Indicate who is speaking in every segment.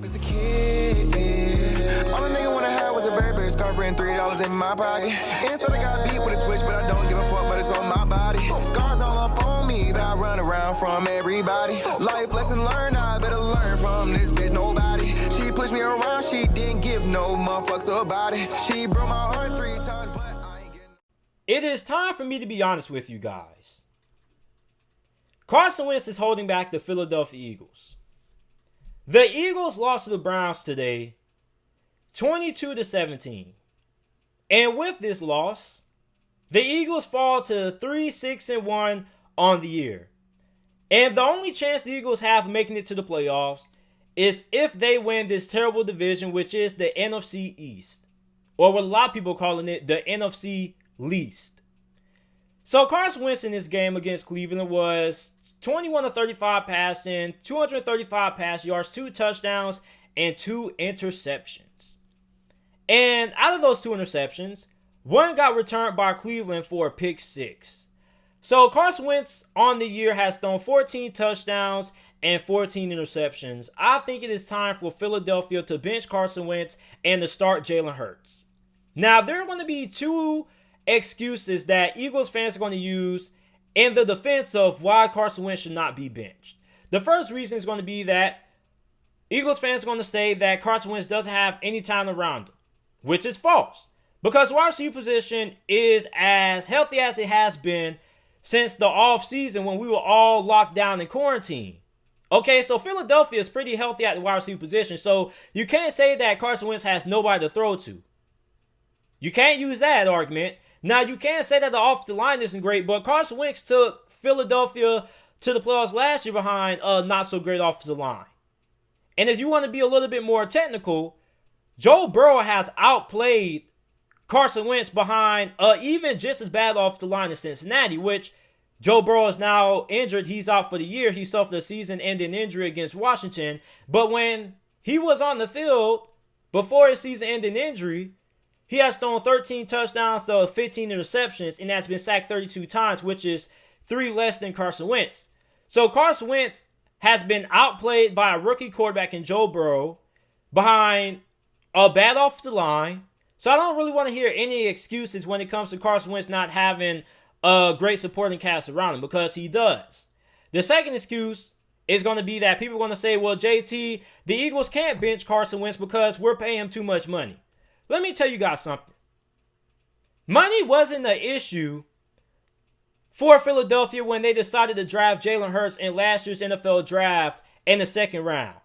Speaker 1: As a kid, all a nigga wanna have was a Burberry scarf and $3 in my pocket. Instead I got beat with a switch, but I don't give a fuck, but it's on my body. Scars all up on me, but I run around from everybody. Life lesson learned, I better learn from this bitch, nobody. She pushed me around, she didn't give no motherfucks about it. She broke my heart 3 times, but I ain't getting...
Speaker 2: It is time for me to be honest with you guys. Carson Wentz is holding back the Philadelphia Eagles. The Eagles lost to the Browns today, 22-17. And with this loss, the Eagles fall to 3-6-1 on the year. And the only chance the Eagles have of making it to the playoffs is if they win this terrible division, which is the NFC East. Or what a lot of people are calling it, the NFC Least. So Carson Wentz in this game against Cleveland was 21-35 passing, 235 pass yards, 2 touchdowns, and 2 interceptions. And out of those 2 interceptions, one got returned by Cleveland for a pick 6. So Carson Wentz on the year has thrown 14 touchdowns and 14 interceptions. I think it is time for Philadelphia to bench Carson Wentz and to start Jalen Hurts. Now, there are going to be 2 excuses that Eagles fans are going to use in the defense of why Carson Wentz should not be benched. The first reason is going to be that Eagles fans are going to say that Carson Wentz doesn't have any time around him, which is false. Because the wide receiver position is as healthy as it has been since the offseason when we were all locked down in quarantine. Okay, so Philadelphia is pretty healthy at the wide receiver position, so you can't say that Carson Wentz has nobody to throw to. You can't use that argument. Now, you can't say that the offensive line isn't great, but Carson Wentz took Philadelphia to the playoffs last year behind a not-so-great offensive line. And if you want to be a little bit more technical, Joe Burrow has outplayed Carson Wentz behind even just as bad offensive line in Cincinnati, which Joe Burrow is now injured. He's out for the year. He suffered a season-ending injury against Washington. But when he was on the field before his season-ending injury, he has thrown 13 touchdowns to 15 interceptions and has been sacked 32 times, which is 3 less than Carson Wentz. So Carson Wentz has been outplayed by a rookie quarterback in Joe Burrow behind a bad offensive line. So I don't really want to hear any excuses when it comes to Carson Wentz not having a great supporting cast around him, because he does. The second excuse is going to be that people are going to say, well, JT, the Eagles can't bench Carson Wentz because we're paying him too much money. Let me tell you guys something. Money wasn't the issue for Philadelphia when they decided to draft Jalen Hurts in last year's NFL draft in the 2nd round.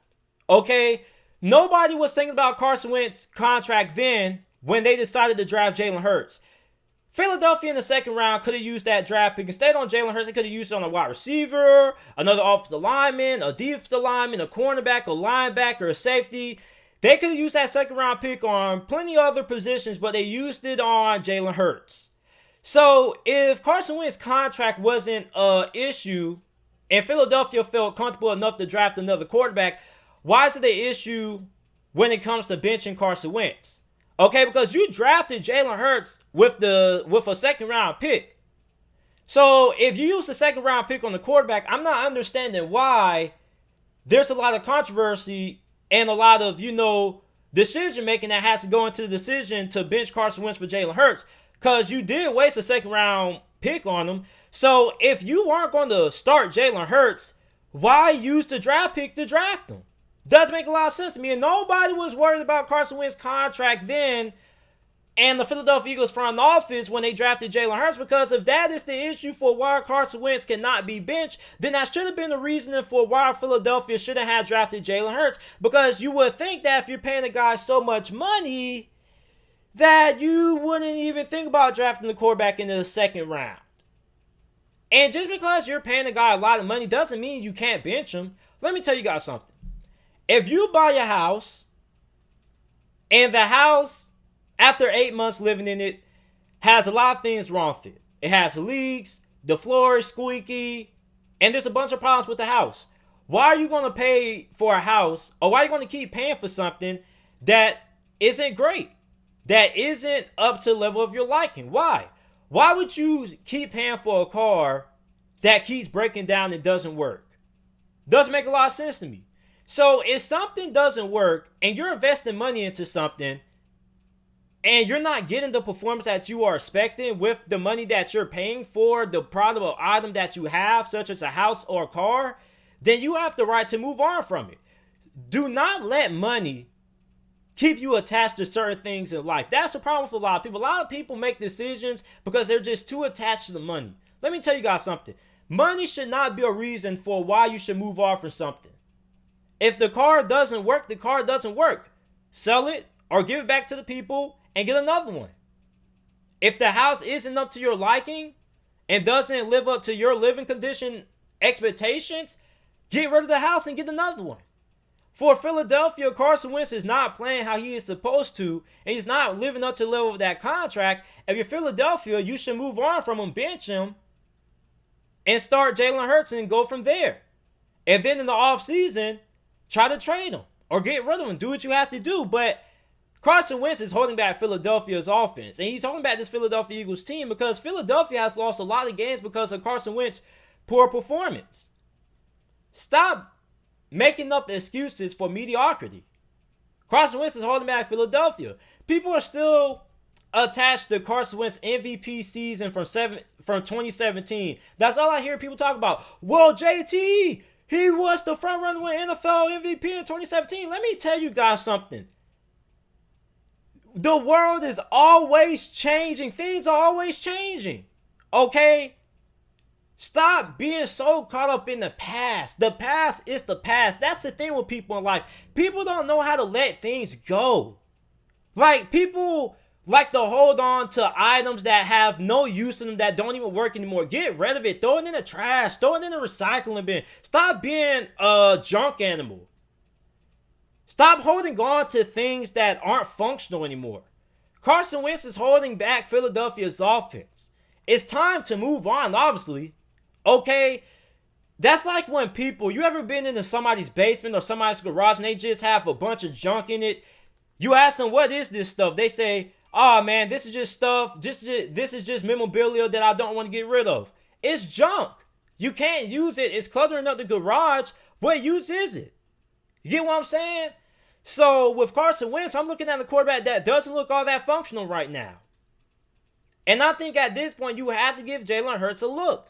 Speaker 2: Okay? Nobody was thinking about Carson Wentz's contract then when they decided to draft Jalen Hurts. Philadelphia in the 2nd round could have used that draft pick. Instead on Jalen Hurts, they could have used it on a wide receiver, another offensive lineman, a defensive lineman, a cornerback, a linebacker, a safety. They could have used that 2nd round pick on plenty of other positions, but they used it on Jalen Hurts. So if Carson Wentz's contract wasn't an issue and Philadelphia felt comfortable enough to draft another quarterback, why is it an issue when it comes to benching Carson Wentz? Okay, because you drafted Jalen Hurts with a 2nd round pick. So if you use the 2nd round pick on the quarterback, I'm not understanding why there's a lot of controversy and a lot of, decision making that has to go into the decision to bench Carson Wentz for Jalen Hurts. Because you did waste a 2nd round pick on him. So if you weren't going to start Jalen Hurts, why use the draft pick to draft him? Doesn't make a lot of sense to me. And nobody was worried about Carson Wentz's contract then and the Philadelphia Eagles front office when they drafted Jalen Hurts, because if that is the issue for why Carson Wentz cannot be benched, then that should have been the reasoning for why Philadelphia should have drafted Jalen Hurts. Because you would think that if you're paying a guy so much money, that you wouldn't even think about drafting the quarterback in the 2nd round. And just because you're paying a guy a lot of money doesn't mean you can't bench him. Let me tell you guys something. If you buy a house and the house, after 8 months living in it, has a lot of things wrong with it. It has leaks, the floor is squeaky, and there's a bunch of problems with the house. Why are you going to pay for a house, or why are you going to keep paying for something that isn't great, that isn't up to the level of your liking? Why? Why would you keep paying for a car that keeps breaking down and doesn't work? Doesn't make a lot of sense to me. So if something doesn't work and you're investing money into something and you're not getting the performance that you are expecting with the money that you're paying for the product or item that you have, such as a house or a car, then you have the right to move on from it. Do not let money keep you attached to certain things in life. That's the problem for a lot of people. A lot of people make decisions because they're just too attached to the money. Let me tell you guys something. Money should not be a reason for why you should move on from something. If the car doesn't work, the car doesn't work. Sell it or give it back to the people and get another one. If the house isn't up to your liking and doesn't live up to your living condition expectations, get rid of the house and get another one. For Philadelphia, Carson Wentz is not playing how he is supposed to, and he's not living up to the level of that contract. If you're Philadelphia, you should move on from him, bench him, and start Jalen Hurts and go from there. And then in the offseason, try to trade him or get rid of him. Do what you have to do. But Carson Wentz is holding back Philadelphia's offense. And he's holding back this Philadelphia Eagles team because Philadelphia has lost a lot of games because of Carson Wentz's poor performance. Stop making up excuses for mediocrity. Carson Wentz is holding back Philadelphia. People are still attached to Carson Wentz MVP season from 2017. That's all I hear people talk about. Well, JT, he was the front runner with NFL MVP in 2017. Let me tell you guys something. The world is always changing. Things are always changing. Okay? Stop being so caught up in the past. The past is the past. That's the thing with people in life. People don't know how to let things go. Like, people like to hold on to items that have no use in them, that don't even work anymore. Get rid of it. Throw it in the trash. Throw it in the recycling bin. Stop being a junk animal. Stop holding on to things that aren't functional anymore. Carson Wentz is holding back Philadelphia's offense. It's time to move on, obviously. Okay? That's like when people, you ever been into somebody's basement or somebody's garage and they just have a bunch of junk in it? You ask them, what is this stuff? They say, oh man, this is just stuff, this is just memorabilia that I don't want to get rid of. It's junk. You can't use it. It's cluttering up the garage. What use is it? You get what I'm saying? So with Carson Wentz, I'm looking at a quarterback that doesn't look all that functional right now. And I think at this point, you have to give Jalen Hurts a look.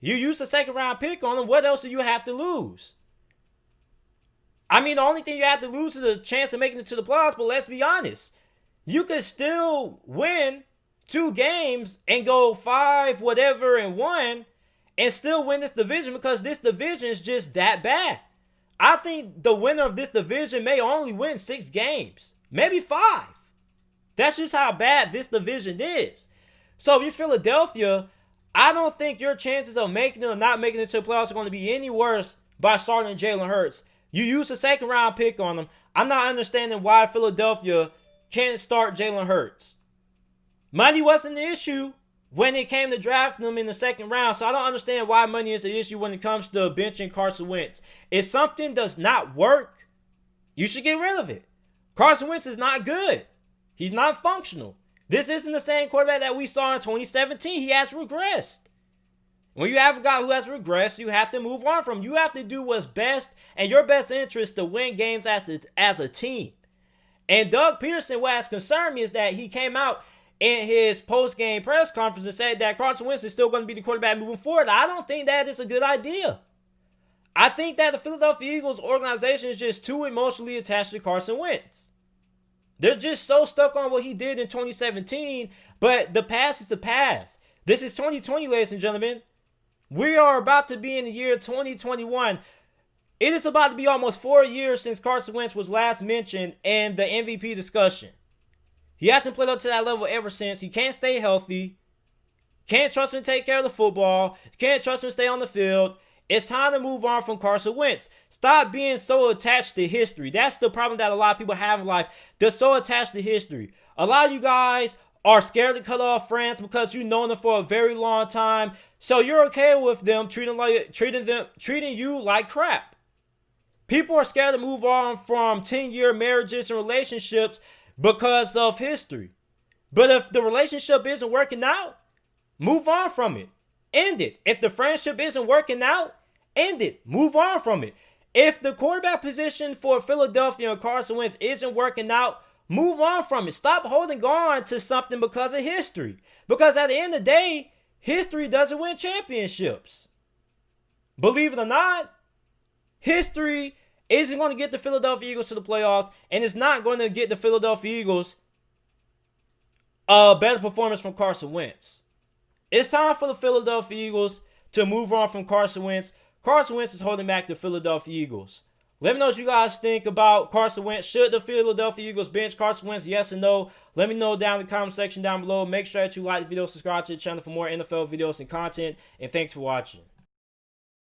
Speaker 2: You used a second round pick on him. What else do you have to lose? I mean, the only thing you have to lose is a chance of making it to the playoffs, but let's be honest. You could still win 2 games and go 5 whatever and 1 and still win this division because this division is just that bad. I think the winner of this division may only win 6 games. Maybe 5. That's just how bad this division is. So if you're Philadelphia, I don't think your chances of making it or not making it to the playoffs are going to be any worse by starting Jalen Hurts. You used a second round pick on him. I'm not understanding why Philadelphia can't start Jalen Hurts. Money wasn't the issue when it came to drafting him in the second round, so I don't understand why money is the issue when it comes to benching Carson Wentz. If something does not work, you should get rid of it. Carson Wentz is not good. He's not functional. This isn't the same quarterback that we saw in 2017. He has regressed. When you have a guy who has regressed, you have to move on from him. You have to do what's best and your best interest to win games as a team. And Doug Peterson, what has concerned me is that he came out in his post-game press conference and said that Carson Wentz is still going to be the quarterback moving forward. I don't think that is a good idea. I think that the Philadelphia Eagles organization is just too emotionally attached to Carson Wentz. They're just so stuck on what he did in 2017, but the past is the past. This is 2020, ladies and gentlemen. We are about to be in the year 2021. It is about to be almost 4 years since Carson Wentz was last mentioned in the MVP discussion. He hasn't played up to that level ever since. He can't stay healthy. Can't trust him to take care of the football. Can't trust him to stay on the field. It's time to move on from Carson Wentz. Stop being so attached to history. That's the problem that a lot of people have in life. They're so attached to history. A lot of you guys are scared to cut off friends because you've known them for a very long time. So you're okay with them treating you like crap. People are scared to move on from 10-year marriages and relationships because of history. But if the relationship isn't working out, move on from it. End it. If the friendship isn't working out, end it. Move on from it. If the quarterback position for Philadelphia and Carson Wentz isn't working out, move on from it. Stop holding on to something because of history. Because at the end of the day, history doesn't win championships. Believe it or not, history isn't going to get the Philadelphia Eagles to the playoffs, and it's not going to get the Philadelphia Eagles a better performance from Carson Wentz. It's time for the Philadelphia Eagles to move on from Carson Wentz. Carson Wentz is holding back the Philadelphia Eagles. Let me know what you guys think about Carson Wentz. Should the Philadelphia Eagles bench Carson Wentz? Yes or no? Let me know down in the comment section down below. Make sure that you like the video, subscribe to the channel for more NFL videos and content. And thanks for watching.